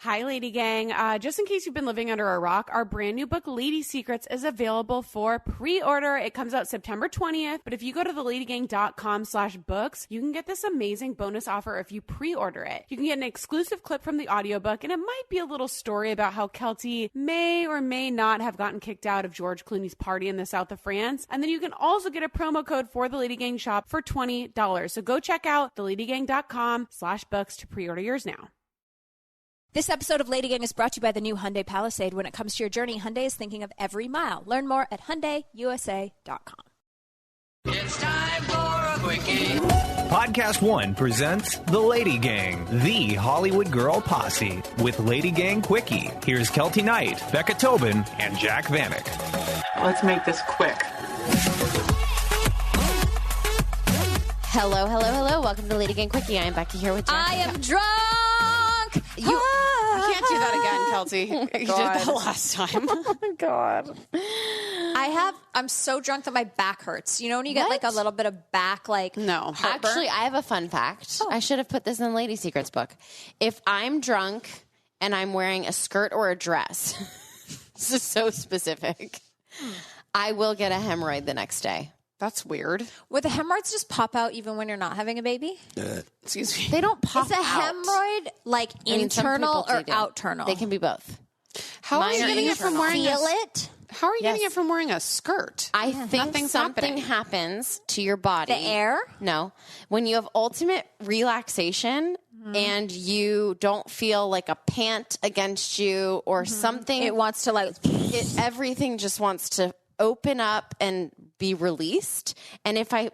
Hi, Lady Gang. Just in case you've been living under a rock, our brand new book, Lady Secrets, is available for pre-order. It comes out September 20th, but if you go to theladygang.com/books, you can get this amazing bonus offer if you pre-order it. You can get an exclusive clip from the audiobook, and it might be a little story about how Kelty may or may not have gotten kicked out of George Clooney's party in the south of France. And then you can also get a promo code for the Lady Gang shop for $20. So go check out theladygang.com/books to pre-order yours now. This episode of Lady Gang is brought to you by the new Hyundai Palisade. When it comes to your journey, Hyundai is thinking of every mile. Learn more at HyundaiUSA.com. It's time for a Quickie. Podcast One presents The Lady Gang, the Hollywood Girl Posse, with Lady Gang Quickie. Here's Kelty Knight, Becca Tobin, and Jack Vanek. Let's make this quick. Hello, hello, hello. Welcome to Lady Gang Quickie. I am Becky here with Jack. I am drunk. You can't do that again, Kelty. You did that last time. Oh, my God. I'm so drunk that my back hurts. You know when you get like a little bit of back, like no. heartburn? Actually, I have a fun fact. I should have put this in the Lady Secrets book. If I'm drunk and I'm wearing a skirt or a dress, this is so specific, I will get a hemorrhoid the next day. That's weird. Would the hemorrhoids just pop out even when you're not having a baby? Excuse me. They don't pop Is a hemorrhoid like internal or outernal? They can be both. How are you getting it from wearing it? How are you getting it from wearing a skirt? I think something happens to your body. The air? No. When you have ultimate relaxation and you don't feel like a pant against you or something. It wants to like... everything just wants to open up and be released. And if I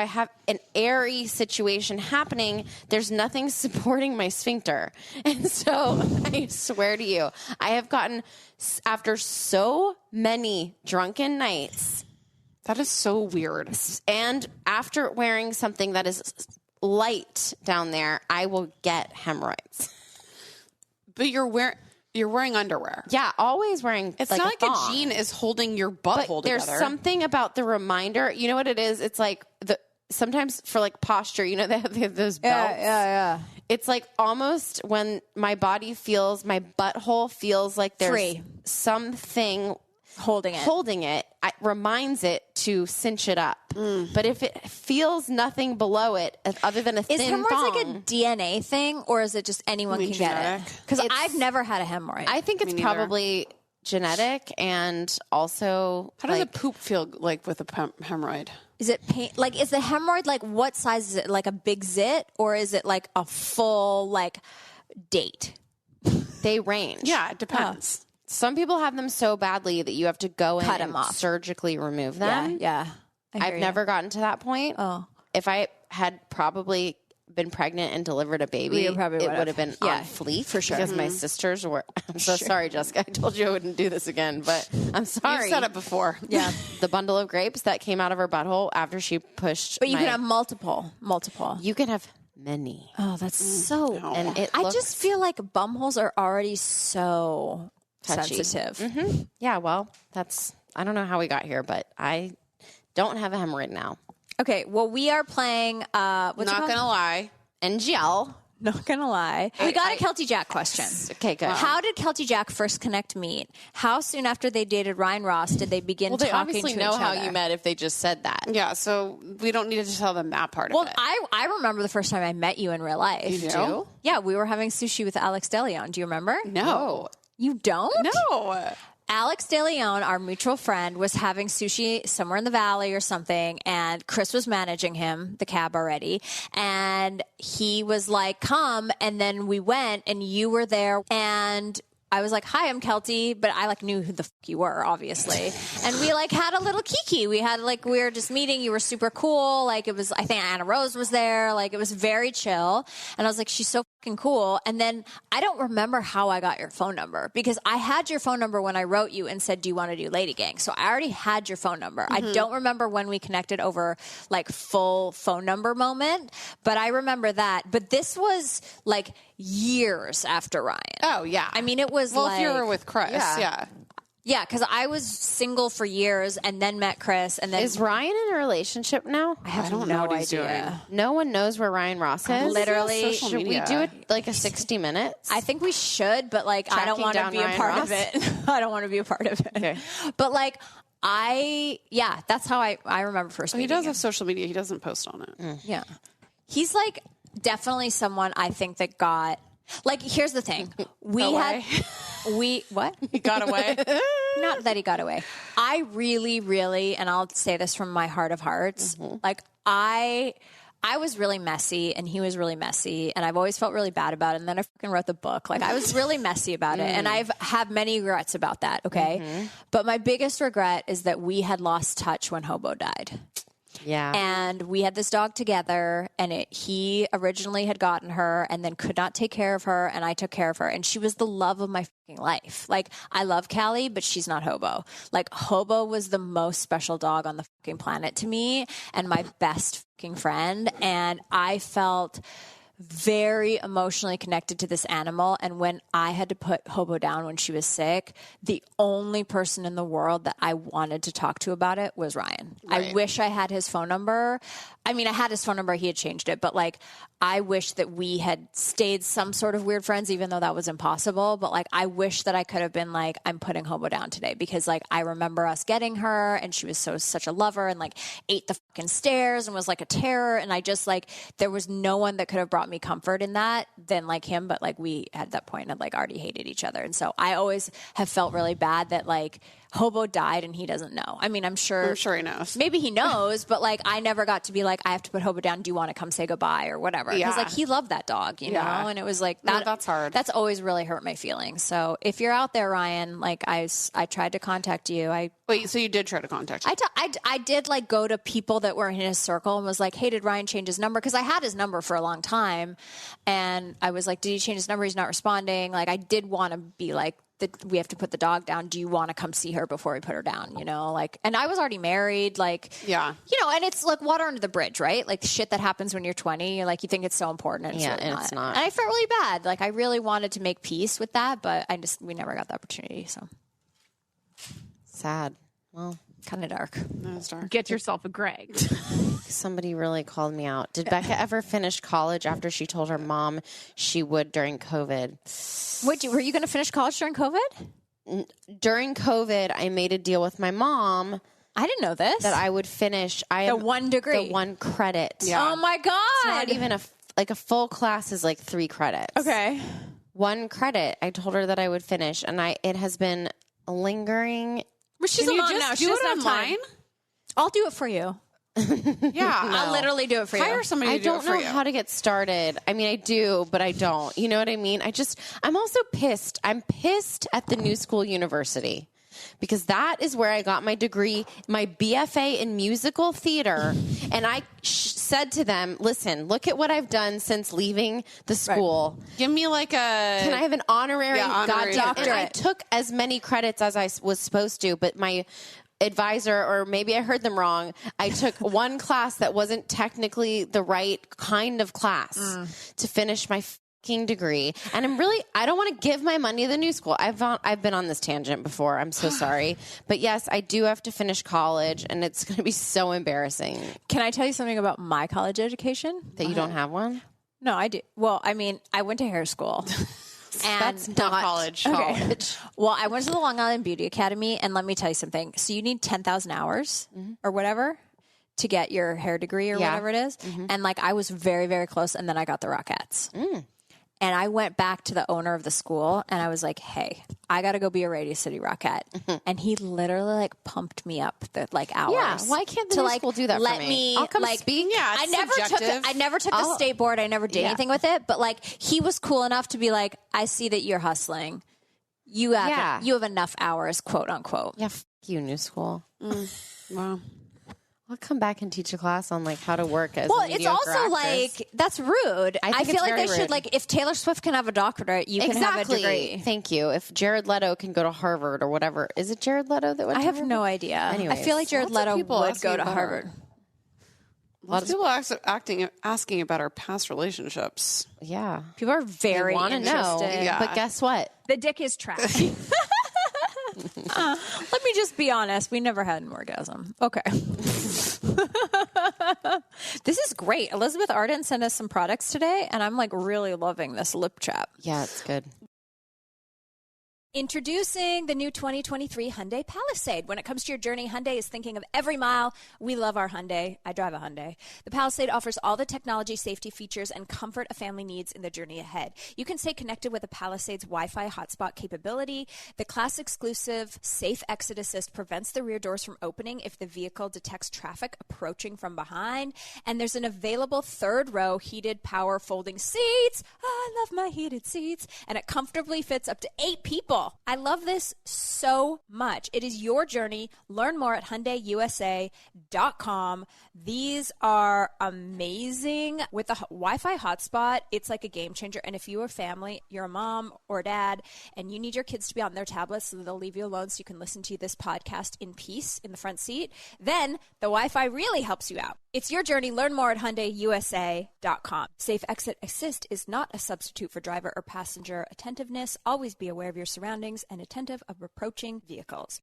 have an airy situation happening, there's nothing supporting my sphincter. And so I swear to you, I have gotten, after so many drunken nights. That is so weird. And after wearing something that is light down there, I will get hemorrhoids. But you're wearing underwear. Yeah, always wearing. It's like not a like thong. a jean is holding your butthole together. There's something about the reminder. You know what it is? It's like sometimes for like posture. You know they have those belts. Yeah. It's like almost when my body feels, my butthole feels like there's free. Something Holding it. It reminds it to cinch it up. But if it feels nothing below it other than a thin Is hemorrhoids thong, like a DNA thing, or is it just anyone can get it? Because I've never had a hemorrhoid. I think it's probably genetic, and also how does a poop feel like with a hemorrhoid? Is it pain? Like, is the hemorrhoid like what size is it? Like a big zit, or is it like a full like date? They range. Yeah, it depends. Some people have them so badly that you have to go in Cut and them off. Surgically remove them. Yeah. I've never gotten to that point. Oh. If I had probably been pregnant and delivered a baby, it would have been on fleek for sure. because my sisters were. I'm so sorry, Jessica. I told you I wouldn't do this again, but I'm sorry. You've said it before. Yeah. The bundle of grapes that came out of her butthole after she pushed. But you can have multiple. You can have many. Oh, that's so. And I just feel like bumholes are already so touchy. sensitive. Yeah, well, I don't know how we got here, but I don't have a hemorrhoid now. Okay, well, we are playing. Not gonna lie, NGL. Not gonna lie. We got a Kelty Jack question. Okay, good. How did Kelty Jack first connect meet? How soon after they dated Ryan Ross did they begin Well, they talking obviously to know each how other? you met if they just said that. yeah. So we don't need to tell them that part Well, of it. I remember the first time I met you in real life. You do? Yeah, we were having sushi with Alex DeLeon. Do you remember? No, You don't? no. Alex DeLeon, our mutual friend, was having sushi somewhere in the valley or something, and Chris was managing him, the cab already, and he was like, come, and then we went, and you were there, and I was like, hi, I'm Kelty, but I like knew who the fuck you were, obviously. And we like had a little kiki. We were just meeting. You were super cool. Like it was, I think Anna Rose was there. Like it was very chill. And I was like, she's so fucking cool. And then I don't remember how I got your phone number because I had your phone number when I wrote you and said, do you want to do Lady Gang? So I already had your phone number. I don't remember when we connected over like full phone number moment, but I remember that. But this was like years after Ryan. Oh yeah. I mean, it was if you were with Chris, yeah. Yeah, because I was single for years and then met Chris. And then Is Ryan in a relationship now? I don't know what he's doing. No one knows where Ryan Ross is. Literally. Should we do it like a 60 minutes? I think we should, but like I don't Tracking want to down be a Ryan part Ross? of it. I don't want to be a part of it. Okay. But like that's how I remember first He meeting does him. have social media. He doesn't post on it. Yeah. He's like definitely someone I think that got like here's the thing. What? He got away. Not that he got away. I really, really, and I'll say this from my heart of hearts, like I was really messy and he was really messy and I've always felt really bad about it. And then I fucking wrote the book. Like I was really messy about it. And I've had many regrets about that. Okay. But my biggest regret is that we had lost touch when Hobo died. Yeah. And we had this dog together and he originally had gotten her and then could not take care of her. And I took care of her and she was the love of my fucking life. Like I love Callie, but she's not Hobo. Like Hobo was the most special dog on the fucking planet to me and my best fucking friend. And I felt very emotionally connected to this animal. And when I had to put Hobo down when she was sick, the only person in the world that I wanted to talk to about it was Ryan. Right. I wish I had his phone number. I mean, I had his phone number. He had changed it. But like, I wish that we had stayed some sort of weird friends, even though that was impossible. But like, I wish that I could have been like, I'm putting Hobo down today because like, I remember us getting her and she was such a lover and like ate the fucking stairs and was like a terror. And I just like, there was no one that could have brought me comfort in that than like him. But like, we at that point had like already hated each other. And so I always have felt really bad that like Hobo died and he doesn't know. I mean, I'm sure he knows. Maybe he knows, but like I never got to be like, I have to put Hobo down. Do you want to come say goodbye or whatever? Because like he loved that dog, you know? And it was like that. No, that's hard. That's always really hurt my feelings. So if you're out there, Ryan, like I tried to contact you. Wait, so you did try to contact him? I did like go to people that were in his circle and was like, hey, did Ryan change his number? Because I had his number for a long time. And I was like, did he change his number? He's not responding. Like I did want to be like, we have to put the dog down. Do you want to come see her before we put her down? You know, like, and I was already married, like, yeah, you know, and it's like water under the bridge, right? Like shit that happens when you're 20, you're like, you think it's so important. And it's not. And I felt really bad. Like I really wanted to make peace with that, but we never got the opportunity. So sad. Well, kind of dark. That's dark. Get yourself a Greg. Somebody really called me out. Did Becca ever finish college after she told her mom she would during COVID? Were you going to finish college during COVID? During COVID, I made a deal with my mom. I didn't know this. That I would finish. The one degree. The one credit. Yeah. Oh my God. It's not even a full class is like 3 credits. Okay. One credit. I told her that I would finish and it has been lingering. But she's Can you alone just now. do She doesn't it have online? time. I'll do it for you. Yeah. I'll literally do it for you. Hire somebody I to do it don't for know you. how to get started. I mean, I do, but I don't. You know what I mean? I'm also pissed. I'm pissed at the New School University because that is where I got my degree, my BFA in musical theater. And I said to them, listen, look at what I've done since leaving the school. Right. Give me like Can I have an honorary doctorate? And I took as many credits as I was supposed to, but my advisor, or maybe I heard them wrong, I took one class that wasn't technically the right kind of class to finish my fucking degree. And I don't want to give my money to the New School. I've been on this tangent before. I'm so sorry. But yes, I do have to finish college and it's going to be so embarrassing. Can I tell you something about my college education? That you don't have one? No, I do. Well, I mean, I went to hair school. And that's not college. Okay. Well, I went to the Long Island Beauty Academy, and let me tell you something. So you need 10,000 hours or whatever to get your hair degree or whatever it is. And like I was very, very close, and then I got the Rockettes. And I went back to the owner of the school, and I was like, hey, I got to go be a Radio City Rockette. And he literally like pumped me up the like hours. Yeah, why can't the New School do that for me? I'll come like, speak. Yeah, I never took the state board. I never did anything with it. But like he was cool enough to be like, I see that you're hustling. You have enough hours, quote unquote. Yeah, you, New School. Wow. I'll come back and teach a class on like how to work as well, a mediocre it's also actress. like that's rude. I feel like they should like if Taylor Swift can have a doctorate, you can have a degree. Thank you. If Jared Leto can go to Harvard or whatever, is it Jared Leto that went? I to have Harvard? no idea. Anyways, I feel like Jared lots of Leto people would asking go to about Harvard. Lots of people asking about our past relationships. Yeah, People are very want to know. interested. Yeah. But guess what? The dick is trash. Let me just be honest. We never had an orgasm. Okay. This is great. Elizabeth Arden sent us some products today, and I'm like really loving this lip chap. Yeah, it's good. Introducing the new 2023 Hyundai Palisade. When it comes to your journey, Hyundai is thinking of every mile. We love our Hyundai. I drive a Hyundai. The Palisade offers all the technology, safety features, and comfort a family needs in the journey ahead. You can stay connected with the Palisade's Wi-Fi hotspot capability. The class-exclusive Safe Exit Assist prevents the rear doors from opening if the vehicle detects traffic approaching from behind. And there's an available third-row heated power folding seats. I love my heated seats. And it comfortably fits up to 8 people. I love this so much. It is your journey. Learn more at HyundaiUSA.com. These are amazing. With the Wi-Fi hotspot, it's like a game changer. And if you're a family, you're a mom or dad, and you need your kids to be on their tablets so they'll leave you alone so you can listen to this podcast in peace in the front seat, then the Wi-Fi really helps you out. It's your journey. Learn more at HyundaiUSA.com. Safe Exit Assist is not a substitute for driver or passenger attentiveness. Always be aware of your surroundings and attentive of approaching vehicles.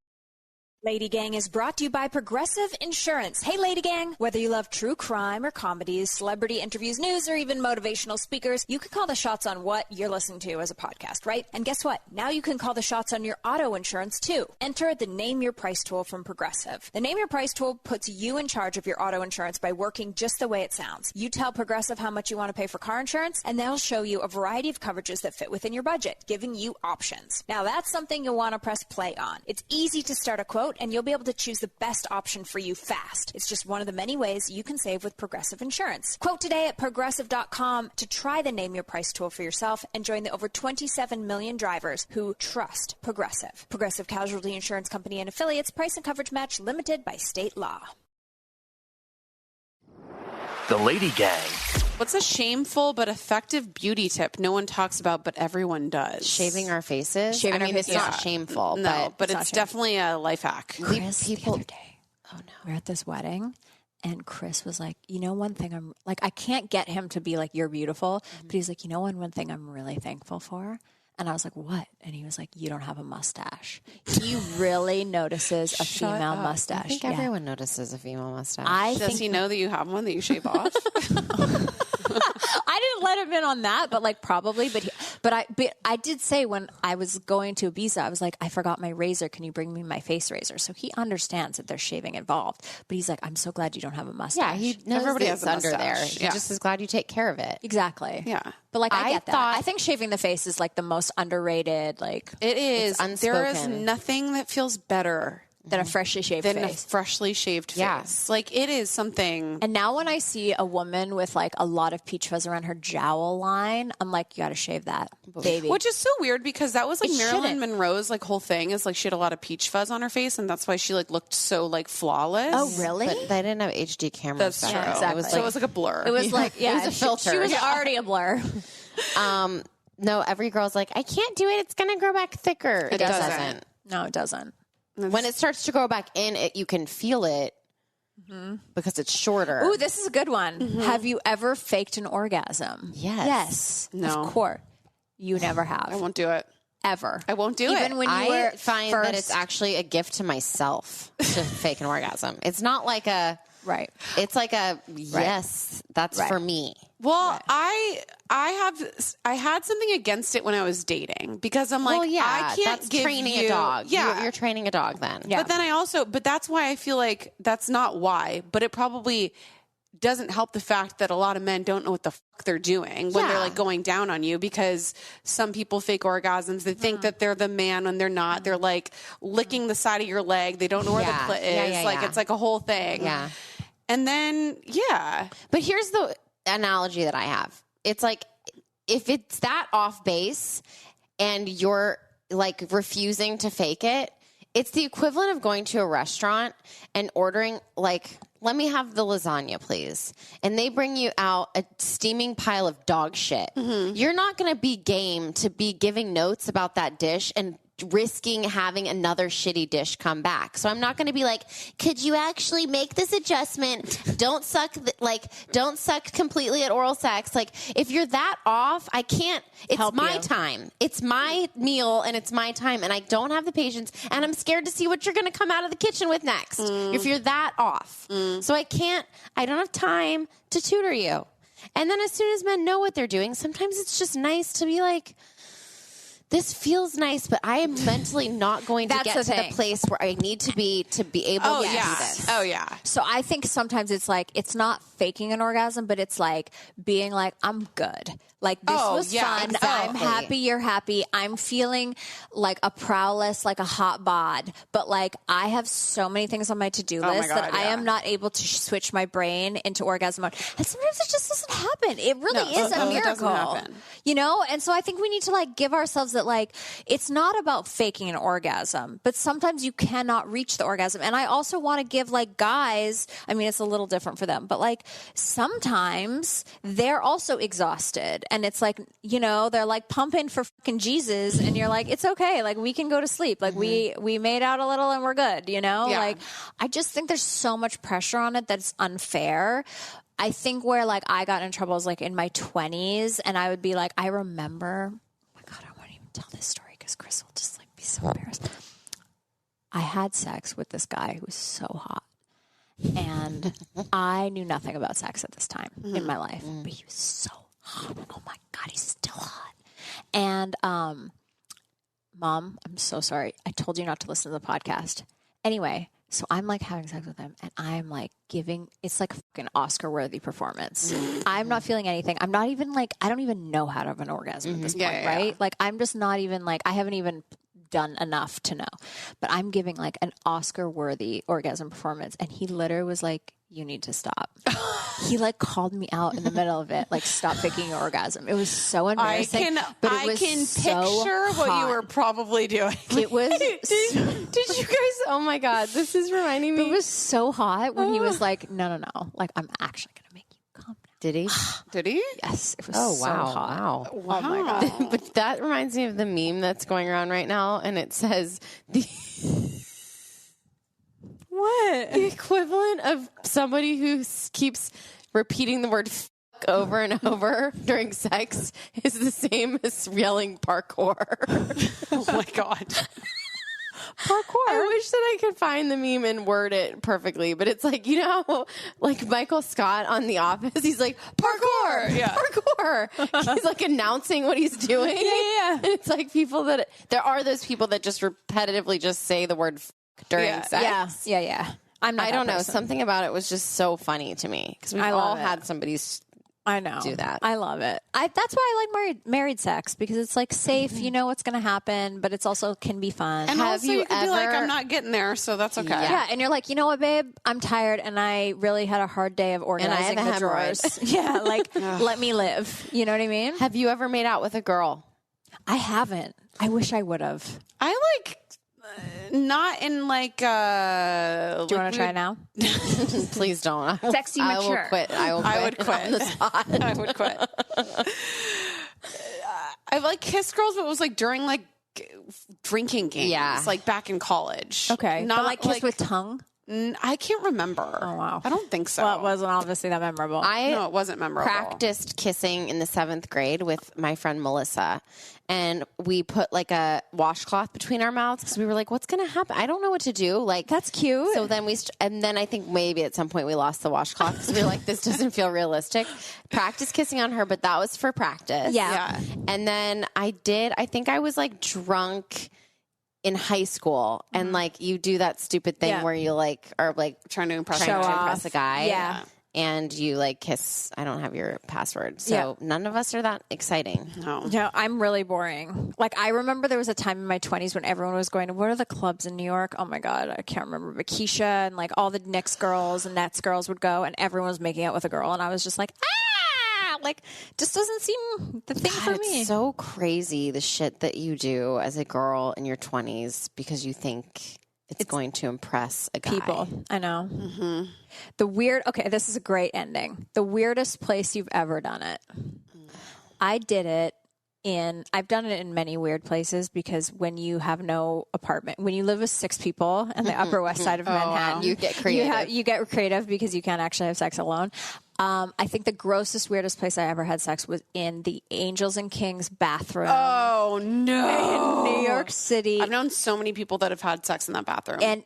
Lady Gang is brought to you by Progressive Insurance. Hey, Lady Gang. Whether you love true crime or comedies, celebrity interviews, news, or even motivational speakers, you can call the shots on what you're listening to as a podcast, right? And guess what? Now you can call the shots on your auto insurance, too. Enter the Name Your Price tool from Progressive. The Name Your Price tool puts you in charge of your auto insurance by working just the way it sounds. You tell Progressive how much you want to pay for car insurance, and they'll show you a variety of coverages that fit within your budget, giving you options. Now, that's something you'll want to press play on. It's easy to start a quote, and you'll be able to choose the best option for you fast. It's just one of the many ways you can save with Progressive Insurance. Quote today at Progressive.com to try the Name Your Price tool for yourself and join the over 27 million drivers who trust Progressive. Progressive Casualty Insurance Company and Affiliates. Price and coverage match limited by state law. The Lady Gang. What's a shameful but effective beauty tip no one talks about but everyone does? Shaving our faces. Shaving our faces. It's not shameful. No, but not it's shameful. definitely a life hack. Chris, the other day, we're at this wedding, and Chris was like, you know, one thing I'm like, I can't get him to be like, you're beautiful, but he's like, you know, one thing I'm really thankful for. And I was like, what? And he was like, you don't have a mustache. He really notices a female mustache. I think everyone notices a female mustache. Does he know that you have one that you shave off? I didn't let him in on that, but like probably. But I did say when I was going to Ibiza, I was like, I forgot my razor. Can you bring me my face razor? So he understands that there's shaving involved. But he's like, I'm so glad you don't have a mustache. Yeah, he knows Everybody it's has a under there. mustache. He Yeah. just is glad you take care of it. Exactly. Yeah. But like I I get that. thought- I think shaving the face is like the most underrated. Like It is. It's There is unspoken. nothing that feels better than a freshly shaved than a face. freshly shaved Yeah. face. Like, it is something. And now when I see a woman with like a lot of peach fuzz around her jowl line, I'm like, you got to shave that, baby. Which is so weird because that was like It Marilyn shouldn't. Monroe's like whole thing is like she had a lot of peach fuzz on her face, and that's why she like looked so like flawless. Oh, really? But they didn't have HD cameras. That's back true. then. exactly. It was So it like, was like a blur. It was like, yeah, It was a filter. She was already a blur. no, every girl's like, I can't do it. It's going to grow back thicker. It doesn't. No, it doesn't. When it starts to grow back in, you can feel it because it's shorter. Ooh, this is a good one. Have you ever faked an orgasm? Yes. Yes. No. Of course. You never have. I won't do it. Ever. I won't do Even it. when you I were find first... that it's actually a gift to myself to fake an orgasm. It's not like a, Right. it's like a, yes, that's Right. for me. Well, I had something against it when I was dating because I'm like, Well, yeah, I can't that's give training you, a dog. Yeah, You're training a dog then. Yeah. But then but that's why I feel like that's not why, but it probably doesn't help the fact that a lot of men don't know what the fuck they're doing when they're Yeah. like going down on you, because some people fake orgasms. They think that they're the man when they're not. They're like licking the side of your leg. They don't know where the Yeah. clit is. Yeah, yeah, like yeah. it's like a whole thing. Yeah. And then, yeah. But here's the analogy that I have. It's like, if it's that off base and you're like refusing to fake it, it's the equivalent of going to a restaurant and ordering like, let me have the lasagna, please. And they bring you out a steaming pile of dog shit. You're not going to be game to be giving notes about that dish and risking having another shitty dish come back. So I'm not going to be like, could you actually make this adjustment? Don't suck completely at oral sex. Like, if you're that off, I can't. It's Help my you. time. It's my meal and it's my time, and I don't have the patience, and I'm scared to see what you're going to come out of the kitchen with next if you're that off. So I don't have time to tutor you. And then as soon as men know what they're doing, sometimes it's just nice to be like, this feels nice, but I am mentally not going to That's get the to thing. the place where I need to be able to do this. Oh, yeah. So I think sometimes it's like, it's not faking an orgasm, but it's like being like, I'm good. Like, this was fun. exactly. I'm happy you're happy. I'm feeling like a prowess, like a hot bod. But like, I have so many things on my to-do list that I am not able to switch my brain into orgasm mode. And sometimes it just doesn't happen. It really is a it doesn't miracle. happen. You know? And so I think we need to like give ourselves that, like, it's not about faking an orgasm, but sometimes you cannot reach the orgasm. And I also want to give like guys, I mean, it's a little different for them, but like sometimes they're also exhausted. And it's like, you know, they're like pumping for fucking Jesus, and you're like, it's okay. Like, we can go to sleep. Like, we made out a little and we're good, you know? Yeah. Like, I just think there's so much pressure on it that's unfair. I think where like I got in trouble was like in my 20s, and I would be like, I remember, oh my God, I won't even tell this story because Chris will just like be so embarrassed. I had sex with this guy who was so hot. And I knew nothing about sex at this time in my life, but he was so hot. Oh my God, he's still hot. And, Mom, I'm so sorry. I told you not to listen to the podcast. Anyway, so I'm like having sex with him, and I'm like it's like a fucking Oscar-worthy performance. I'm not feeling anything. I'm not even like, I don't even know how to have an orgasm at this point, right? Like, I'm just not even like, I haven't even done enough to know, but I'm giving like an Oscar-worthy orgasm performance, and he literally was like, you need to stop. He like called me out in the middle of it, like, stop faking your orgasm. It was so embarrassing. But it was so picture what you hot. were probably doing. It was Did you guys? Oh my God, this is reminding me. it was so hot when he was like, no, like, I'm actually gonna make you come now. Did he? Did he? Yes, it was Oh so wow! hot. Wow! Oh my God. But that reminds me of the meme that's going around right now, and it says What? the equivalent of somebody who keeps repeating the word "f*** over and over during sex is the same as yelling parkour. Oh my God. Parkour. I wish that I could find the meme and word it perfectly, but it's like, you know, how, like Michael Scott on The Office, he's like, parkour, Yeah. parkour. He's like announcing what he's doing. Yeah. And it's like there are those people that just repetitively just say the word f*** during sex. Yeah. I'm not I that don't know. person. Something about it was just so funny to me because we've I love all it. had somebody I know. do that. I love it. That's why I like married sex, because it's like safe. You know what's going to happen, but it's also can be fun. And Have also you you could be like, ever- I'm not getting there, so that's okay. yeah, and you're like, you know what, babe? I'm tired, and I really had a hard day of organizing I have a the hemorrhoid. drawers. Yeah, like, let me live. You know what I mean? Have you ever made out with a girl? I haven't. I wish I would have. I like, not in like, Do you want to try now? Please don't. Sexy I mature. will quit. I would quit on the spot. I would quit. I've like kissed girls, but it was like during like drinking games. Yeah. Like back in college. Okay, Not but like kiss with tongue. I can't remember. Oh wow, I don't think so. Well, it wasn't obviously that memorable. No, it wasn't memorable. Practiced kissing in the 7th grade with my friend Melissa, and we put like a washcloth between our mouths because we were like, "What's going to happen? I don't know what to do." Like, That's cute. So then and then I think maybe at some point we lost the washcloth because we were like, "This doesn't feel realistic." Practice kissing on her, but that was for practice. Yeah. And then I think I was like drunk in high school, and like you do that stupid thing Yeah. where you like are like Trying to impress trying to her. impress a guy. Yeah. And you like kiss. I don't have your password, so none of us are that exciting. No. No, I'm really boring. Like, I remember there was a time in my 20s when everyone was going to, what are the clubs in New York? Oh my God, I can't remember. But Keisha and like all the Knicks girls and Nets girls would go, and everyone was making out with a girl. And I was just like, like, just doesn't seem the thing for me. It's so crazy the shit that you do as a girl in your 20s because you think it's going to impress a guy. People. I know. Mm-hmm. Okay, this is a great ending. The weirdest place you've ever done it. I did it I've done it in many weird places because when you have no apartment, when you live with 6 people in the Upper West Side of Manhattan, You get creative. You get creative because you can't actually have sex alone. I think the grossest, weirdest place I ever had sex was in the Angels and Kings bathroom. Oh, no. In New York City. I've known so many people that have had sex in that bathroom. And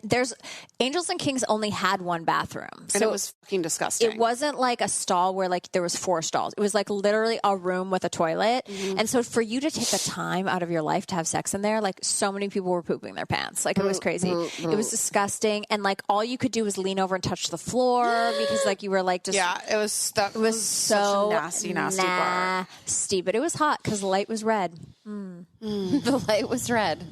Angels and Kings only had one bathroom. And it was fucking disgusting. It wasn't like a stall where like there was 4 stalls. It was like literally a room with a toilet. And so for you to take the time out of your life to have sex in there, like so many people were pooping their pants. Like it was crazy. It was disgusting. And like all you could do was lean over and touch the floor because like you were like just... Yeah, it was so such a nasty bar. nasty, but it was hot because the light was red. The light was red.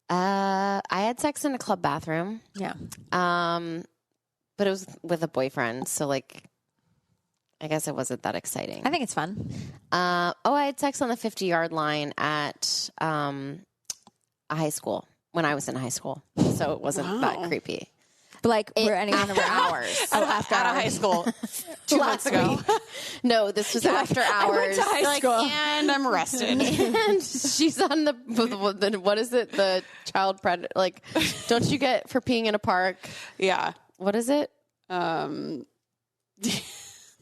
I had sex in a club bathroom. Yeah. But it was with a boyfriend, so like I guess it wasn't that exciting. I think it's fun. I had sex on the 50-yard line at a high school when I was in high school, so it wasn't that creepy. But like we're anyone After hours. After high school 2 months ago. No, this was after hours. And I'm arrested. And she's on the what is it? The child predator. Like, don't you get for peeing in a park? Yeah. What is it? What's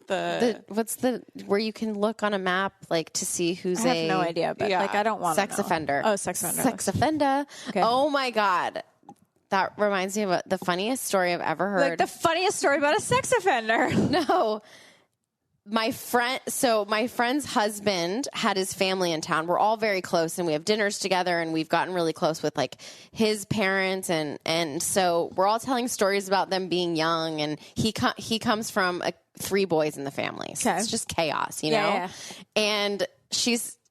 the where you can look on a map like to see who's I have no idea, but like I don't want sex offender. Oh, sex offender. Sex offender. Okay. Oh my God. That reminds me of the funniest story I've ever heard. Like the funniest story about a sex offender. No. My friend's husband had his family in town. We're all very close and we have dinners together and we've gotten really close with like his parents and so we're all telling stories about them being young and he comes from 3 boys in the family. So it's just chaos, you know? Yeah. And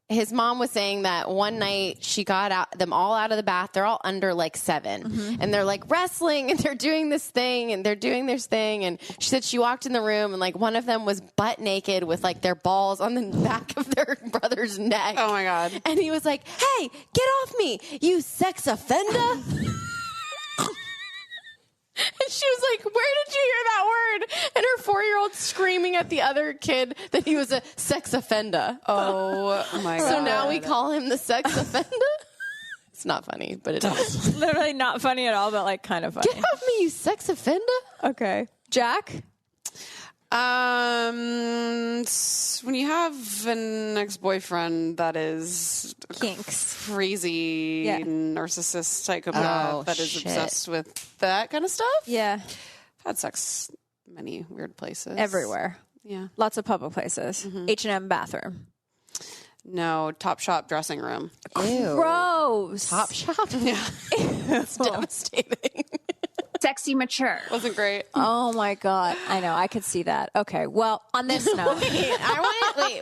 his mom was saying that one night she got them all out of the bath. They're all under like 7 and they're like wrestling and they're doing this thing and they're doing this thing. And she said she walked in the room and like one of them was butt naked with like their balls on the back of their brother's neck. Oh my God. And he was like, "Hey, get off me, you sex offender." And she was like, "Where did you hear that word?" And her 4-year-old screaming at the other kid that he was a sex offender. Oh my God. So now we call him the sex offender. It's not funny, but it is. Literally not funny at all, but like kind of funny. Get off me, you sex offender. Okay. Jack? When you have an ex-boyfriend that is Kinks. crazy narcissist psychopath that is obsessed with that kind of stuff. Yeah. I've had sex many weird places. Everywhere. Yeah. Lots of public places. H&M bathroom. No, Top Shop dressing room. Ew. Gross. Top shop? Yeah. It's devastating. Sexy mature. Wasn't great. Oh my God. I know. I could see that. Okay. Well, on this note.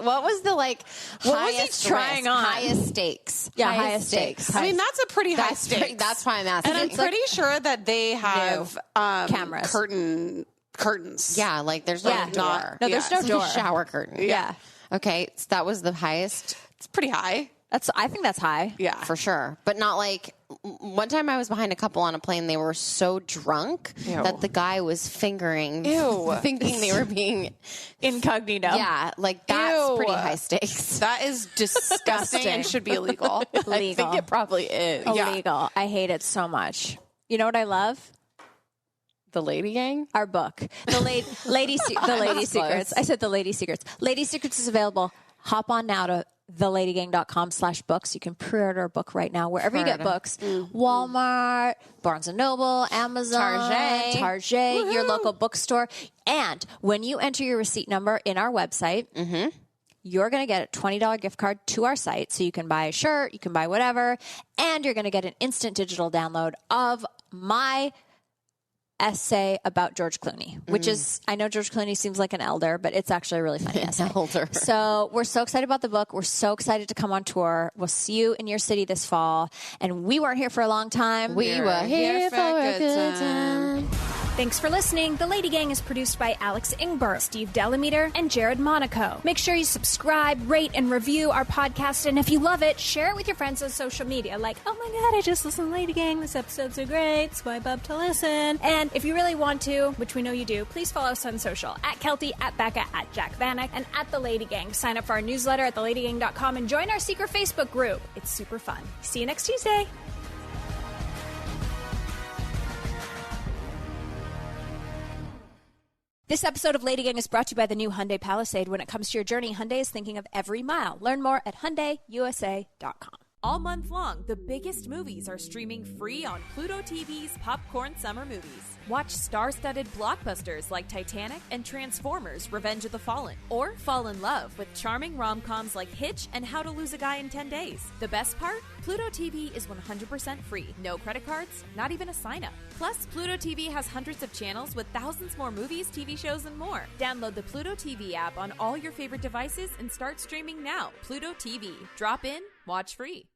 What was the like What was highest he trying risk? on? Highest stakes. Yeah, highest stakes. I mean, that's a pretty high That's stakes. that's why I'm asking. And I'm pretty sure that they have Cameras. curtains. Yeah, like there's no Yeah. door. No, there's no It's like door. a shower curtain. Yeah. Okay, so that was the highest It's pretty high. I think that's high. Yeah. for sure, but not like one time I was behind a couple on a plane. They were so drunk that the guy was fingering, thinking they were being Incognito. Yeah, like that's Ew. pretty high stakes. That is disgusting and should be illegal. I think it probably is. Illegal. I hate it so much. You know what I love? The Lady Gang? Our book. The Lady Secrets. I said the Lady Secrets. Lady Secrets is available. Hop on now to theladygang.com/books. You can pre-order a book right now wherever you get books. Walmart, Barnes & Noble, Amazon, Target, your local bookstore. And when you enter your receipt number in our website, you're going to get a $20 gift card to our site. So you can buy a shirt, you can buy whatever, and you're going to get an instant digital download of my essay about George Clooney, which is, I know George Clooney seems like an elder, but it's actually a really funny essay. Elder. So we're so excited about the book. We're so excited to come on tour. We'll see you in your city this fall. And we weren't here for a long time. We were here for a good time. Thanks for listening. The Lady Gang is produced by Alex Ingber, Steve Delameter, and Jared Monaco. Make sure you subscribe, rate, and review our podcast. And if you love it, share it with your friends on social media. Like, oh my God, I just listened to Lady Gang. This episode's so great. Swipe up to listen. And if you really want to, which we know you do, please follow us on social. At Kelty, at Becca, at Jack Vanek, and at The Lady Gang. Sign up for our newsletter at theladygang.com and join our secret Facebook group. It's super fun. See you next Tuesday. This episode of Lady Gang is brought to you by the new Hyundai Palisade. When it comes to your journey, Hyundai is thinking of every mile. Learn more at HyundaiUSA.com. All month long, the biggest movies are streaming free on Pluto TV's Popcorn Summer Movies. Watch star-studded blockbusters like Titanic and Transformers: Revenge of the Fallen. Or fall in love with charming rom-coms like Hitch and How to Lose a Guy in 10 Days. The best part? Pluto TV is 100% free. No credit cards, not even a sign-up. Plus, Pluto TV has hundreds of channels with thousands more movies, TV shows, and more. Download the Pluto TV app on all your favorite devices and start streaming now. Pluto TV. Drop in, watch free.